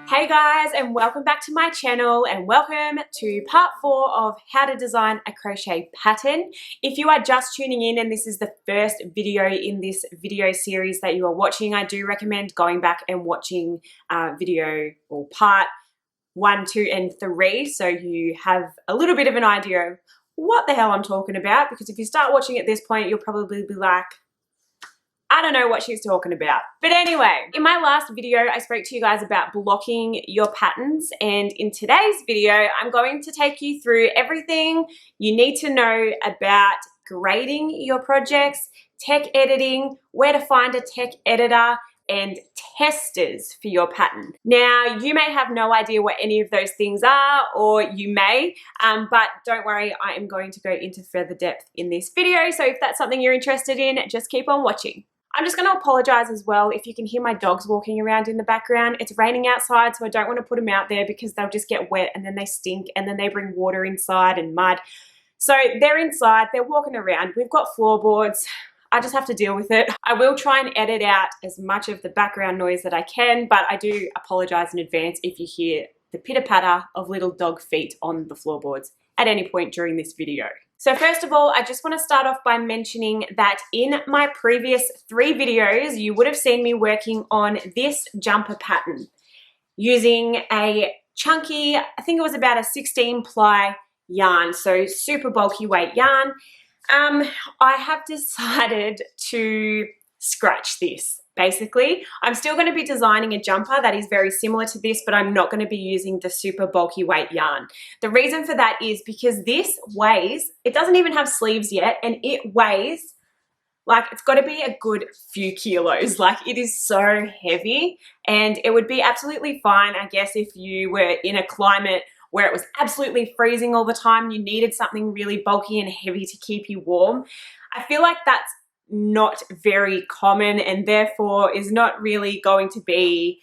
Hey guys, and welcome back to my channel and welcome to part 4 of how to design a crochet pattern. If you are just tuning in and this is the first video in this video series that you are watching, I do recommend going back and watching video or part 1, 2 and 3 so you have a little bit of an idea of what the hell I'm talking about, because if you start watching at this point you'll probably be like, I don't know what she's talking about. But anyway, in my last video, I spoke to you guys about blocking your patterns, and in today's video, I'm going to take you through everything you need to know about grading your projects, tech editing, where to find a tech editor, and testers for your pattern. Now, you may have no idea what any of those things are, or you may, but don't worry, I am going to go into further depth in this video, so if that's something you're interested in, just keep on watching. I'm just going to apologize as well if you can hear my dogs walking around in the background. It's raining outside, so I don't want to put them out there because they'll just get wet and then they stink and then they bring water inside and mud. So they're inside, they're walking around. We've got floorboards. I just have to deal with it. I will try and edit out as much of the background noise that I can, but I do apologize in advance if you hear the pitter-patter of little dog feet on the floorboards at any point during this video. So first of all, I just want to start off by mentioning that in my previous 3 videos, you would have seen me working on this jumper pattern using a chunky, I think it was about a 16 ply yarn, so super bulky weight yarn. I have decided to scratch this. Basically, I'm still going to be designing a jumper that is very similar to this, but I'm not going to be using the super bulky weight yarn. The reason for that is because this weighs, it doesn't even have sleeves yet, and it weighs like it's got to be a good few kilos. Like, it is so heavy, and it would be absolutely fine, I guess, if you were in a climate where it was absolutely freezing all the time, you needed something really bulky and heavy to keep you warm. I feel like that's not very common and therefore is not really going to be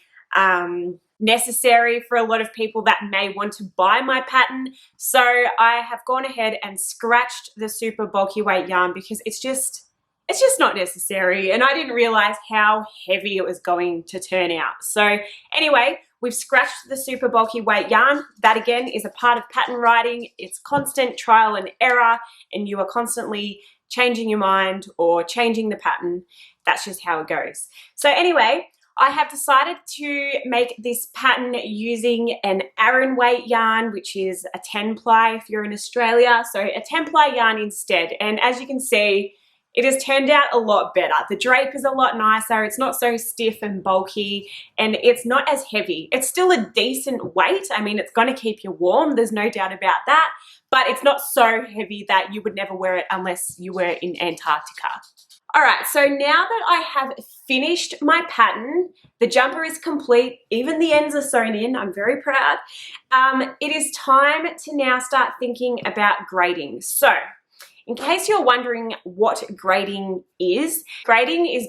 necessary for a lot of people that may want to buy my pattern. So I have gone ahead and scratched the super bulky weight yarn because it's just not necessary, and I didn't realize how heavy it was going to turn out. So anyway, we've scratched the super bulky weight yarn. That again is a part of pattern writing. It's constant trial and error, and you are constantly changing your mind or changing the pattern. That's just how it goes. So anyway, I have decided to make this pattern using an Aran weight yarn, which is a 10 ply if you're in Australia. So a 10 ply yarn instead. And as you can see, it has turned out a lot better. The drape is a lot nicer. It's not so stiff and bulky, and it's not as heavy. It's still a decent weight. I mean, it's going to keep you warm. There's no doubt about that, but it's not so heavy that you would never wear it unless you were in Antarctica. All right, so now that I have finished my pattern, the jumper is complete, even the ends are sewn in, I'm very proud. It is time to now start thinking about grading. So, in case you're wondering what grading is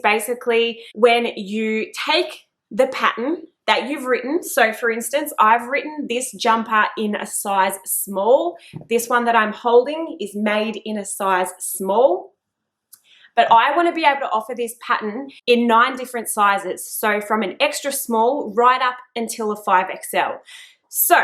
basically when you take the pattern that you've written. So for instance, I've written this jumper in a size small. This one that I'm holding is made in a size small. But I want to be able to offer this pattern in 9 different sizes. So from an extra small right up until a 5XL. So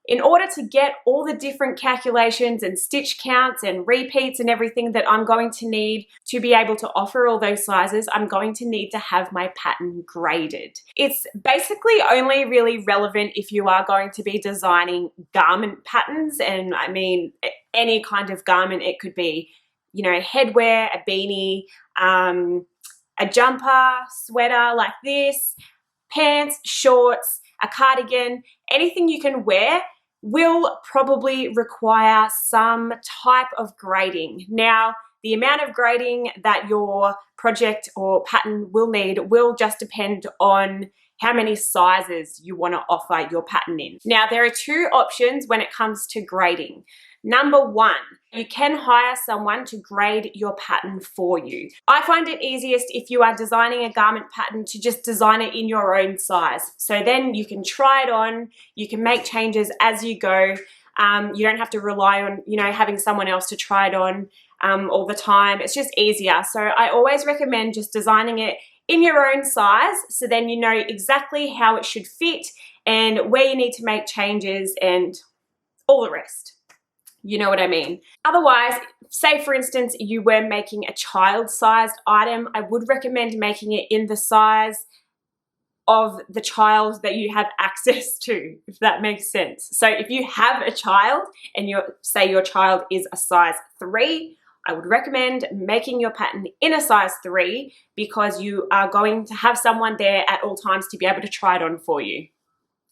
in order to get all the different calculations and stitch counts and repeats and everything that I'm going to need to be able to offer all those sizes, I'm going to need to have my pattern graded. It's basically only really relevant if you are going to be designing garment patterns, and I mean any kind of garment. It could be, you know, headwear, a beanie, a jumper, sweater like this, pants, shorts, a cardigan, anything you can wear will probably require some type of grading. Now, the amount of grading that your project or pattern will need will just depend on how many sizes you want to offer your pattern in. Now, there are 2 options when it comes to grading. Number 1, you can hire someone to grade your pattern for you. I find it easiest if you are designing a garment pattern to just design it in your own size. So then you can try it on, you can make changes as you go. You don't have to rely on, you know, having someone else to try it on all the time. It's just easier. So I always recommend just designing it in your own size, so then you know exactly how it should fit and where you need to make changes and all the rest. You know what I mean? Otherwise, say for instance, you were making a child-sized item, I would recommend making it in the size of the child that you have access to, if that makes sense. So if you have a child and say your child is a size 3, I would recommend making your pattern in a size 3 because you are going to have someone there at all times to be able to try it on for you.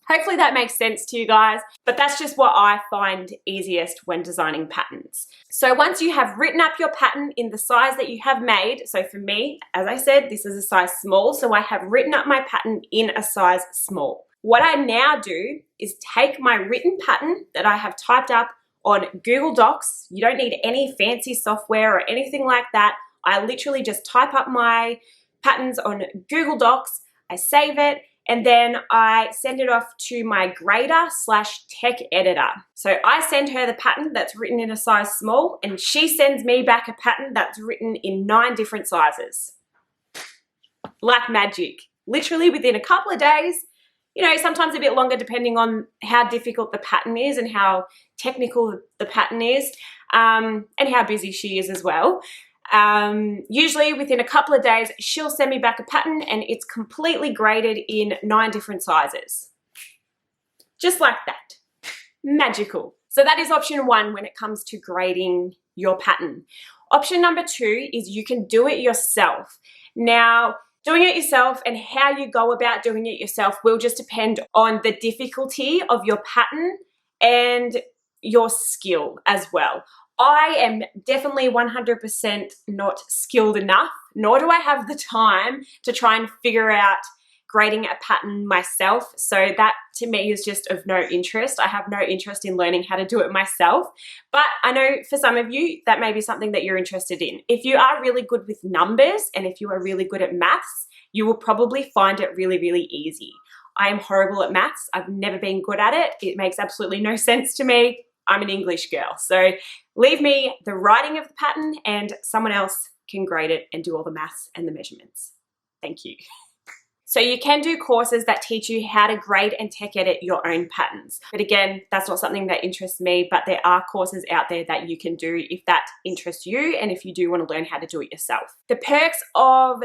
Hopefully that makes sense to you guys, but that's just what I find easiest when designing patterns. So once you have written up your pattern in the size that you have made, so for me, as I said, this is a size small, so I have written up my pattern in a size small. What I now do is take my written pattern that I have typed up on Google Docs. You don't need any fancy software or anything like that. I literally just type up my patterns on Google Docs, I save it, and then I send it off to my grader/tech editor. So I send her the pattern that's written in a size small, and she sends me back a pattern that's written in 9 different sizes. Like magic. Literally within a couple of days, you know, sometimes a bit longer depending on how difficult the pattern is and how technical the pattern is, and how busy she is as well. Usually within a couple of days, she'll send me back a pattern and it's completely graded in 9 different sizes. Just like that. Magical. So that is option 1 when it comes to grading your pattern. Option number 2 is you can do it yourself. Now, doing it yourself and how you go about doing it yourself will just depend on the difficulty of your pattern and your skill as well. I am definitely 100% not skilled enough, nor do I have the time to try and figure out grading a pattern myself. So that to me is just of no interest. I have no interest in learning how to do it myself. But I know for some of you, that may be something that you're interested in. If you are really good with numbers and if you are really good at maths, you will probably find it really, really easy. I am horrible at maths. I've never been good at it. It makes absolutely no sense to me. I'm an English girl. So leave me the writing of the pattern and someone else can grade it and do all the maths and the measurements. Thank you. So you can do courses that teach you how to grade and tech edit your own patterns. But again, that's not something that interests me, but there are courses out there that you can do if that interests you and if you do want to learn how to do it yourself. The perks of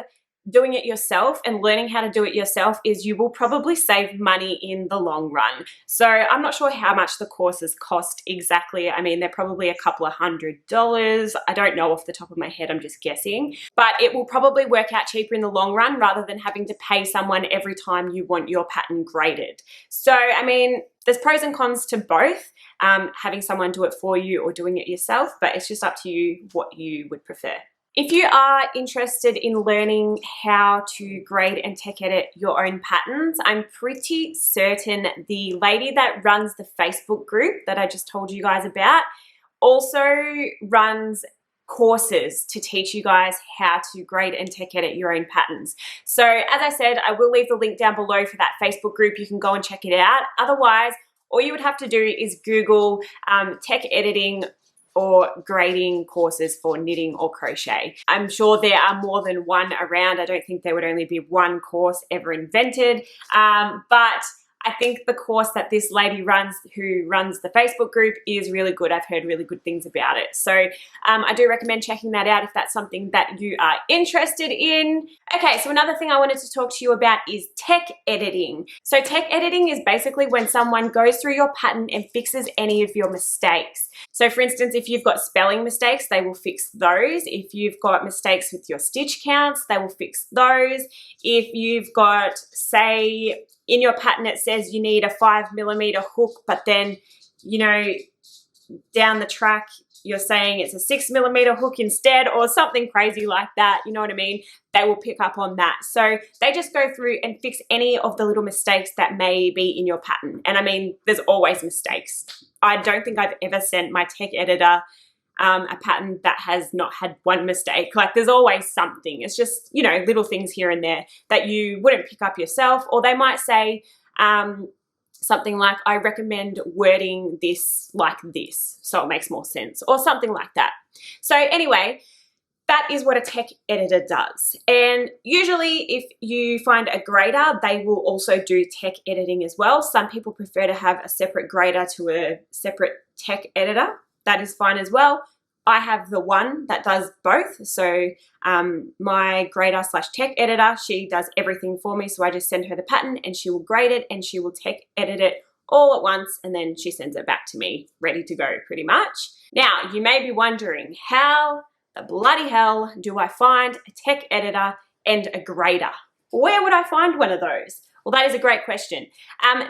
doing it yourself and learning how to do it yourself is you will probably save money in the long run. So I'm not sure how much the courses cost exactly. I mean, they're probably a couple of $100s. I don't know off the top of my head, I'm just guessing. But it will probably work out cheaper in the long run rather than having to pay someone every time you want your pattern graded. So, I mean, there's pros and cons to both, having someone do it for you or doing it yourself, but it's just up to you what you would prefer. If you are interested in learning how to grade and tech edit your own patterns, I'm pretty certain the lady that runs the Facebook group that I just told you guys about also runs courses to teach you guys how to grade and tech edit your own patterns. So as I said, I will leave the link down below for that Facebook group. You can go and check it out. Otherwise, all you would have to do is Google tech editing or grading courses for knitting or crochet. I'm sure there are more than one around. I don't think there would only be one course ever invented, but I think the course that this lady runs, who runs the Facebook group, is really good. I've heard really good things about it. So I do recommend checking that out if that's something that you are interested in. Okay, so another thing I wanted to talk to you about is tech editing. So tech editing is basically when someone goes through your pattern and fixes any of your mistakes. So for instance, if you've got spelling mistakes, they will fix those. If you've got mistakes with your stitch counts, they will fix those. If you've got, say, in your pattern it says you need a 5mm hook, but then, you know, down the track you're saying it's a 6mm hook instead, or something crazy like that, you know what I mean? They will pick up on that. So they just go through and fix any of the little mistakes that may be in your pattern. And I mean, there's always mistakes. I don't think I've ever sent my tech editor a pattern that has not had one mistake. Like, there's always something. It's just, you know, little things here and there that you wouldn't pick up yourself, or they might say something like, I recommend wording this like this so it makes more sense, or something like that. So anyway, that is what a tech editor does. And usually if you find a grader, they will also do tech editing as well. Some people prefer to have a separate grader to a separate tech editor. That is fine as well. I have the one that does both. So my grader slash tech editor, she does everything for me. So I just send her the pattern and she will grade it and she will tech edit it all at once, and then she sends it back to me ready to go pretty much. Now, you may be wondering, how the bloody hell do I find a tech editor and a grader? Where would I find one of those? Well, that is a great question.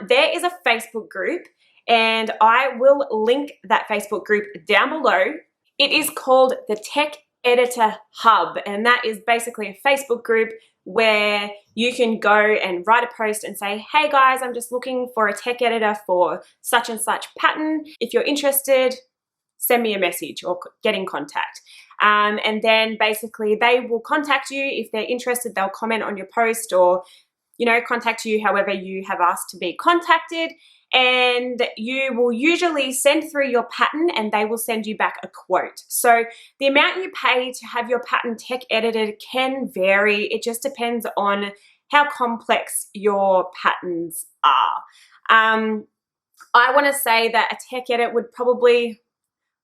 There is a Facebook group, and I will link that Facebook group down below. It is called the Tech Editor Hub, and that is basically a Facebook group where you can go and write a post and say, hey guys, I'm just looking for a tech editor for such and such pattern. If you're interested, send me a message or get in contact. And then basically they will contact you. If they're interested, they'll comment on your post or, you know, contact you however you have asked to be contacted. And you will usually send through your pattern and they will send you back a quote. So the amount you pay to have your pattern tech edited can vary. It just depends on how complex your patterns are. I want to say that a tech edit would probably,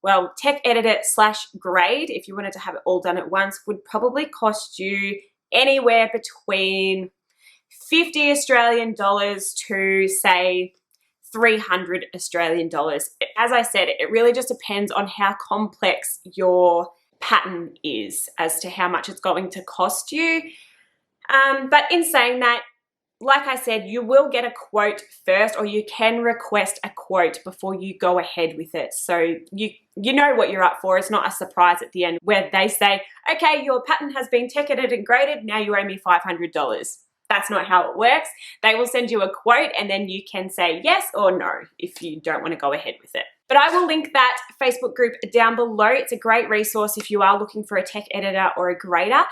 well, tech edit slash grade, if you wanted to have it all done at once, would probably cost you anywhere between 50 Australian dollars to say 300 Australian dollars. As I said, it really just depends on how complex your pattern is as to how much it's going to cost you. But in saying that, like I said, you will get a quote first, or you can request a quote before you go ahead with it. So you know what you're up for. It's not a surprise at the end where they say, okay, your pattern has been tech edited and graded, now you owe me $500. That's not how it works. They will send you a quote and then you can say yes or no if you don't want to go ahead with it. But I will link that Facebook group down below. It's a great resource if you are looking for a tech editor or a grader.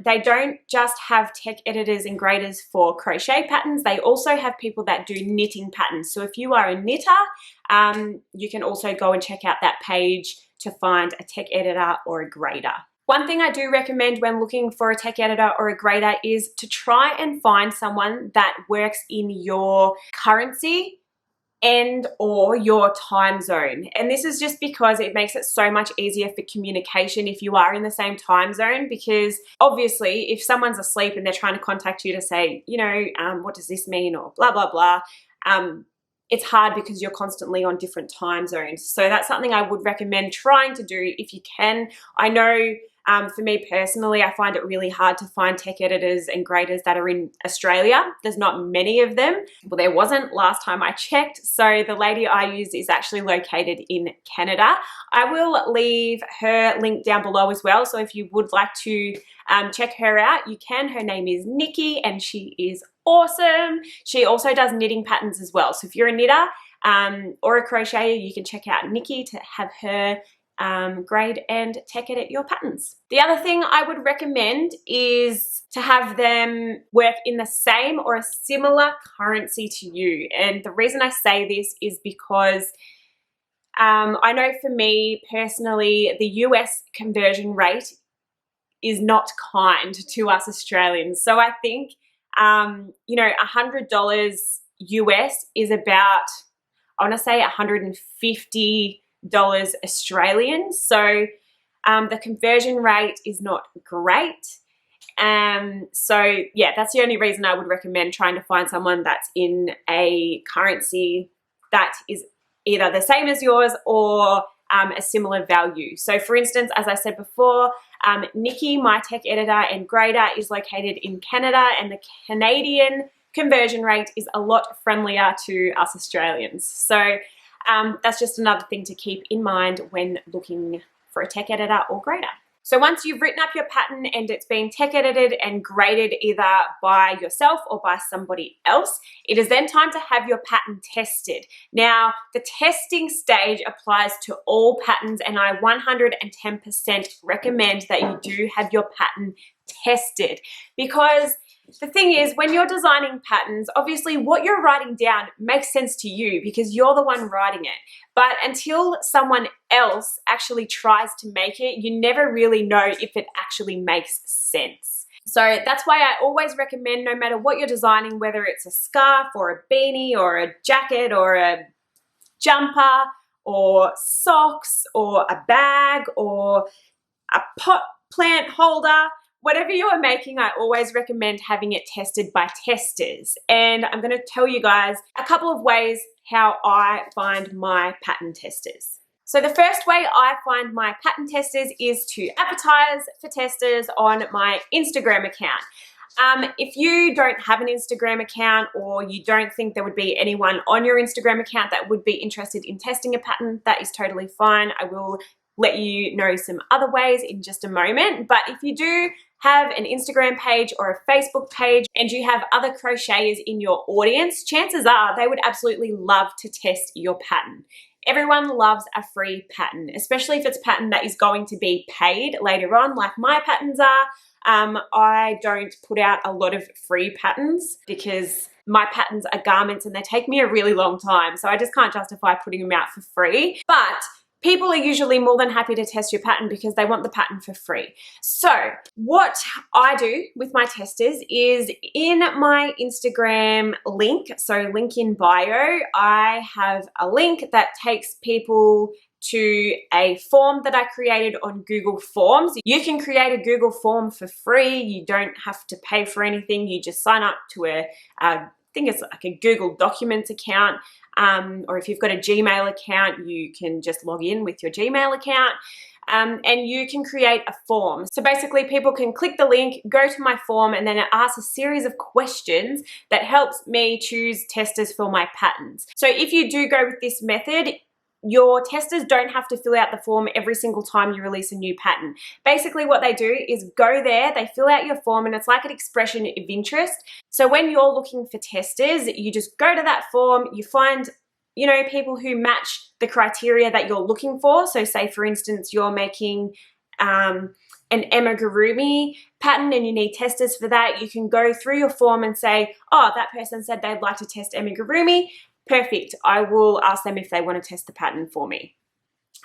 They don't just have tech editors and graders for crochet patterns. They also have people that do knitting patterns. So if you are a knitter, you can also go and check out that page to find a tech editor or a grader. One thing I do recommend when looking for a tech editor or a grader is to try and find someone that works in your currency and or your time zone. And this is just because it makes it so much easier for communication if you are in the same time zone, because obviously if someone's asleep and they're trying to contact you to say, you know, what does this mean or blah, blah, blah, it's hard because you're constantly on different time zones. So that's something I would recommend trying to do if you can. I know for me personally, I find it really hard to find tech editors and graders that are in Australia. There's not many of them. Well, there wasn't last time I checked. So the lady I use is actually located in Canada. I will leave her link down below as well. So if you would like to check her out, you can. Her name is Nikki and she is awesome. She also does knitting patterns as well. So if you're a knitter or a crocheter, you can check out Nikki to have her grade and tech edit your patterns. The other thing I would recommend is to have them work in the same or a similar currency to you. And the reason I say this is because I know for me personally, the US conversion rate is not kind to us Australians. So I think, you know, $100 US is about, I want to say $150 Australian. So the conversion rate is not great. So yeah, that's the only reason I would recommend trying to find someone that's in a currency that is either the same as yours or a similar value. So for instance, as I said before, Nikki, my tech editor and grader, is located in Canada, and the Canadian conversion rate is a lot friendlier to us Australians. So that's just another thing to keep in mind when looking for a tech editor or grader. So once you've written up your pattern and it's been tech edited and graded either by yourself or by somebody else, it is then time to have your pattern tested. Now, the testing stage applies to all patterns, and I 110% recommend that you do have your pattern tested, because the thing is, when you're designing patterns, obviously what you're writing down makes sense to you because you're the one writing it. But until someone else actually tries to make it, you never really know if it actually makes sense. So that's why I always recommend, no matter what you're designing, whether it's a scarf or a beanie or a jacket or a jumper or socks or a bag or a pot plant holder, whatever you are making, I always recommend having it tested by testers. And I'm going to tell you guys a couple of ways how I find my pattern testers. So the first way I find my pattern testers is to advertise for testers on my Instagram account. If you don't have an Instagram account, or you don't think there would be anyone on your Instagram account that would be interested in testing a pattern, that is totally fine. I will let you know some other ways in just a moment. But if you do have an Instagram page or a Facebook page and you have other crocheters in your audience, chances are they would absolutely love to test your pattern. Everyone loves a free pattern, especially if it's a pattern that is going to be paid later on, like my patterns are. I don't put out a lot of free patterns because my patterns are garments and they take me a really long time. So I just can't justify putting them out for free. But people are usually more than happy to test your pattern because they want the pattern for free. So what I do with my testers is in my Instagram link, so link in bio, I have a link that takes people to a form that I created on Google Forms. You can create a Google form for free. You don't have to pay for anything. You just sign up to I think it's like a Google Documents account, or if you've got a Gmail account, you can just log in with your Gmail account. And you can create a form. So basically people can click the link, go to my form, and then it asks a series of questions that helps me choose testers for my patterns. So if you do go with this method, your testers don't have to fill out the form every single time you release a new pattern. Basically what they do is go there, they fill out your form, and it's like an expression of interest. So when you're looking for testers, you just go to that form, you find, you know, people who match the criteria that you're looking for. So say for instance, you're making an amigurumi pattern and you need testers for that. You can go through your form and say, oh, that person said they'd like to test amigurumi. Perfect. I will ask them if they want to test the pattern for me.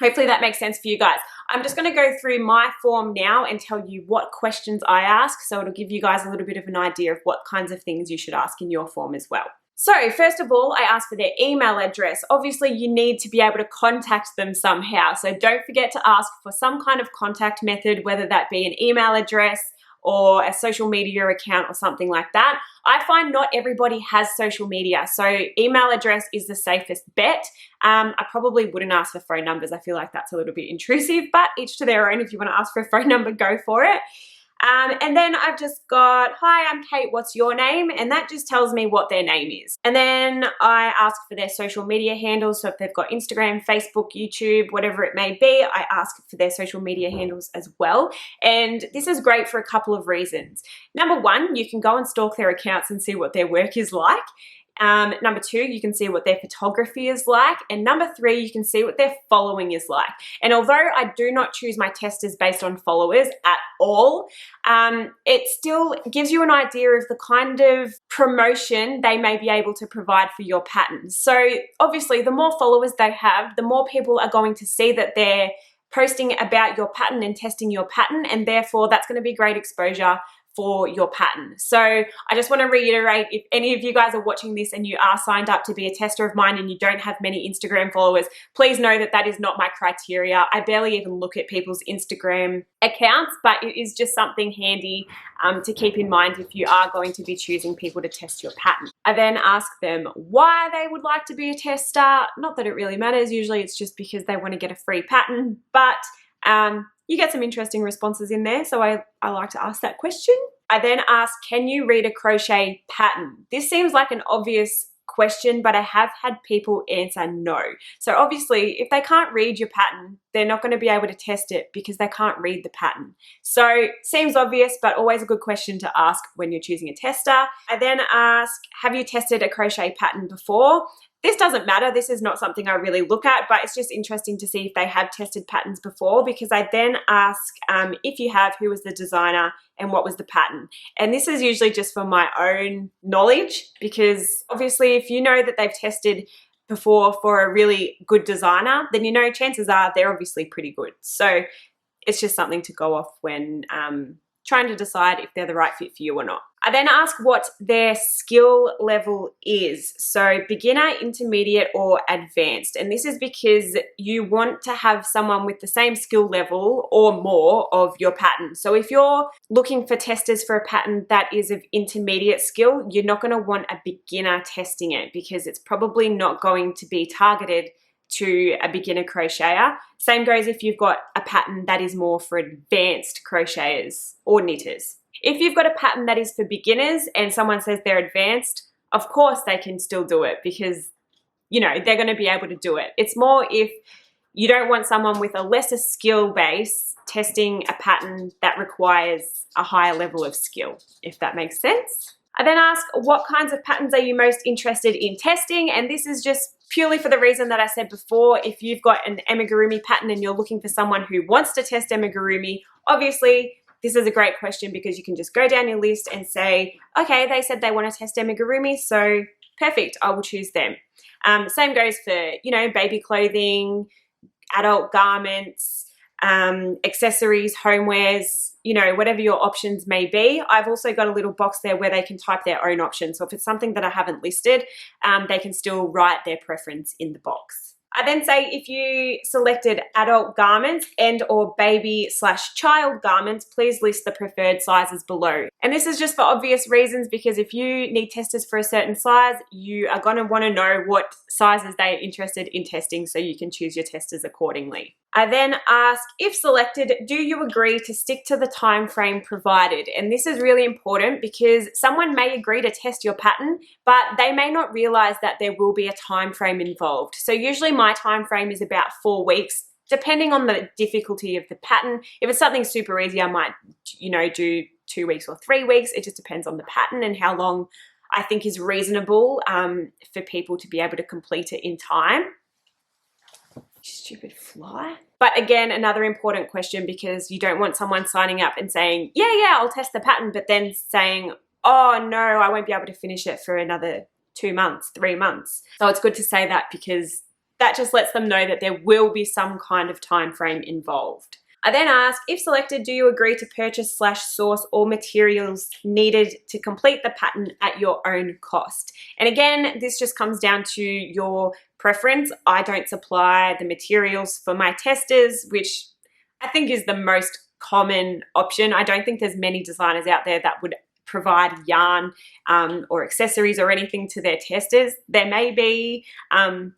Hopefully that makes sense for you guys. I'm just going to go through my form now and tell you what questions I ask, so it'll give you guys a little bit of an idea of what kinds of things you should ask in your form as well. So first of all, I ask for their email address. Obviously you need to be able to contact them somehow, so don't forget to ask for some kind of contact method, whether that be an email address or a social media account or something like that. I find not everybody has social media, so email address is the safest bet. I probably wouldn't ask for phone numbers. I feel like that's a little bit intrusive, but each to their own. If you want to ask for a phone number, go for it. And then I've just got, hi, I'm Kate, what's your name? And that just tells me what their name is. And then I ask for their social media handles. So if they've got Instagram, Facebook, YouTube, whatever it may be, I ask for their social media handles as well. And this is great for a couple of reasons. Number one, you can go and stalk their accounts and see what their work is like. Number two, you can see what their photography is like. And number three, you can see what their following is like. And although I do not choose my testers based on followers at all, it still gives you an idea of the kind of promotion they may be able to provide for your pattern. So obviously, the more followers they have, the more people are going to see that they're posting about your pattern and testing your pattern, and therefore that's going to be great exposure for your pattern. So I just want to reiterate, if any of you guys are watching this and you are signed up to be a tester of mine and you don't have many Instagram followers, please know that that is not my criteria. I barely even look at people's Instagram accounts, but it is just something handy to keep in mind if you are going to be choosing people to test your pattern. I then ask them why they would like to be a tester. Not that it really matters. Usually it's just because they want to get a free pattern, but you get some interesting responses in there, so I like to ask that question. I then ask, can you read a crochet pattern? This seems like an obvious question, but I have had people answer no. So obviously, if they can't read your pattern, they're not going to be able to test it because they can't read the pattern. So seems obvious, but always a good question to ask when you're choosing a tester. I then ask, have you tested a crochet pattern before? This doesn't matter. This is not something I really look at, but it's just interesting to see if they have tested patterns before, because I then ask if you have, who was the designer and what was the pattern. And this is usually just for my own knowledge, because obviously if you know that they've tested before for a really good designer, then you know chances are they're obviously pretty good. So it's just something to go off when trying to decide if they're the right fit for you or not. I then ask what their skill level is. So beginner, intermediate, or advanced. And this is because you want to have someone with the same skill level or more of your pattern. So if you're looking for testers for a pattern that is of intermediate skill, you're not going to want a beginner testing it because it's probably not going to be targeted to a beginner crocheter. Same goes if you've got a pattern that is more for advanced crocheters or knitters. If you've got a pattern that is for beginners and someone says they're advanced, of course they can still do it because, you know, they're going to be able to do it. It's more if you don't want someone with a lesser skill base testing a pattern that requires a higher level of skill, if that makes sense. I then ask, what kinds of patterns are you most interested in testing? And this is just purely for the reason that I said before. If you've got an amigurumi pattern and you're looking for someone who wants to test amigurumi, obviously this is a great question because you can just go down your list and say, okay, they said they want to test amigurumi, so perfect, I will choose them. Same goes for, you know, baby clothing, adult garments, accessories, homewares, you know, whatever your options may be. I've also got a little box there where they can type their own options. So if it's something that I haven't listed, they can still write their preference in the box. I then say if you selected adult garments and or baby/child garments, please list the preferred sizes below. And this is just for obvious reasons because if you need testers for a certain size, you are going to want to know what sizes they are interested in testing so you can choose your testers accordingly. I then ask, if selected, do you agree to stick to the time frame provided? And this is really important because someone may agree to test your pattern, but they may not realize that there will be a time frame involved. So usually my time frame is about 4 weeks, depending on the difficulty of the pattern. If it's something super easy, I might, you know, do 2 weeks or 3 weeks. It just depends on the pattern and how long I think is reasonable for people to be able to complete it in time. Stupid fly. But again, another important question because you don't want someone signing up and saying, yeah, I'll test the pattern, but then saying, oh no, I won't be able to finish it for another 2 months, 3 months. So it's good to say that because that just lets them know that there will be some kind of time frame involved. I then ask, if selected, do you agree to purchase/source all materials needed to complete the pattern at your own cost? And again, this just comes down to your preference. I don't supply the materials for my testers, which I think is the most common option. I don't think there's many designers out there that would provide yarn or accessories or anything to their testers. There may be,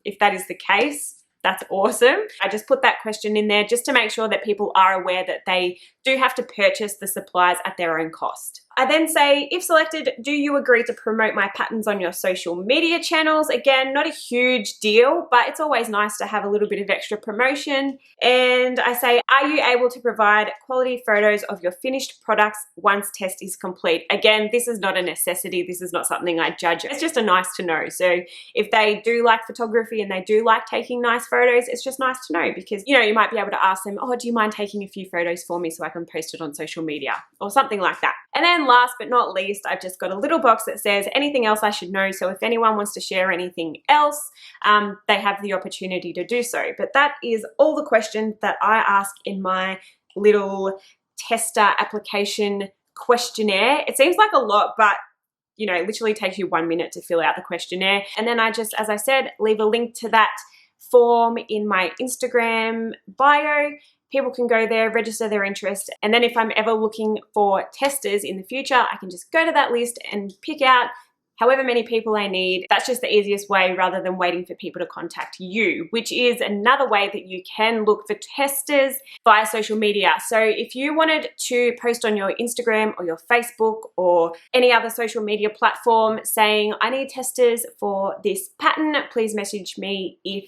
if that is the case, that's awesome. I just put that question in there just to make sure that people are aware that they do have to purchase the supplies at their own cost. I then say, if selected, do you agree to promote my patterns on your social media channels? Again, not a huge deal, but it's always nice to have a little bit of extra promotion. And I say, are you able to provide quality photos of your finished products once test is complete? Again, this is not a necessity. This is not something I judge. It's just a nice to know. So if they do like photography and they do like taking nice photos, it's just nice to know because, you know, you might be able to ask them, oh, do you mind taking a few photos for me so I can post it on social media or something like that. And then last but not least, I've just got a little box that says anything else I should know. So if anyone wants to share anything else, they have the opportunity to do so. But that is all the questions that I ask in my little tester application questionnaire. It seems like a lot, but you know, it literally takes you 1 minute to fill out the questionnaire. And then I just, as I said, leave a link to that form in my Instagram bio. People can go there, register their interest, and then if I'm ever looking for testers in the future, I can just go to that list and pick out however many people I need. That's just the easiest way rather than waiting for people to contact you, which is another way that you can look for testers via social media. So if you wanted to post on your Instagram or your Facebook or any other social media platform saying, I need testers for this pattern, please message me if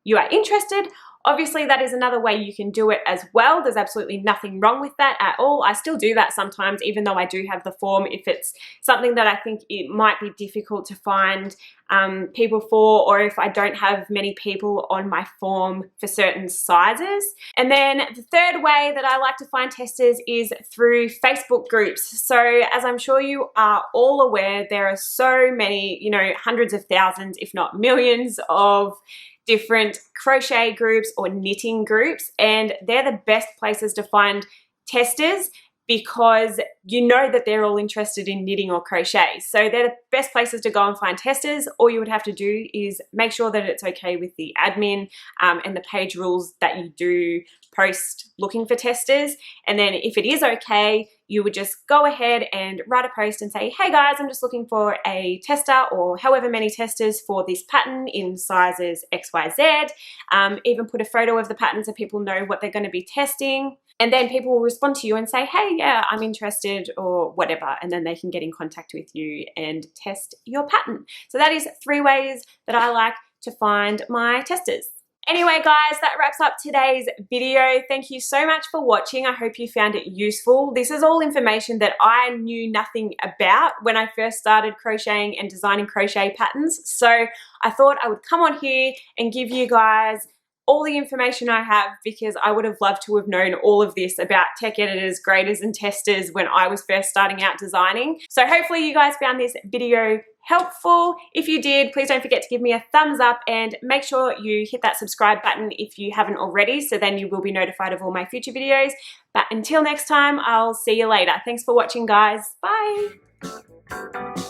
you are interested. Obviously, that is another way you can do it as well. There's absolutely nothing wrong with that at all. I still do that sometimes, even though I do have the form, if it's something that I think it might be difficult to find people for, or if I don't have many people on my form for certain sizes. And then the third way that I like to find testers is through Facebook groups. So as I'm sure you are all aware, there are so many, you know, hundreds of thousands, if not millions of different crochet groups or knitting groups, and they're the best places to find testers because you know that they're all interested in knitting or crochet. So they're the best places to go and find testers. All you would have to do is make sure that it's okay with the admin and the page rules that you do post looking for testers. And then if it is okay, you would just go ahead and write a post and say, hey guys, I'm just looking for a tester or however many testers for this pattern in sizes XYZ. Even put a photo of the pattern so people know what they're going to be testing. And then people will respond to you and say, hey, yeah, I'm interested or whatever. And then they can get in contact with you and test your pattern. So that is 3 ways that I like to find my testers. Anyway, guys, that wraps up today's video. Thank you so much for watching. I hope you found it useful. This is all information that I knew nothing about when I first started crocheting and designing crochet patterns. So I thought I would come on here and give you guys all the information I have, because I would have loved to have known all of this about tech editors, graders, and testers when I was first starting out designing. So hopefully you guys found this video helpful. If you did, please don't forget to give me a thumbs up and make sure you hit that subscribe button if you haven't already, so then you will be notified of all my future videos. But until next time, I'll see you later. Thanks for watching, guys. Bye.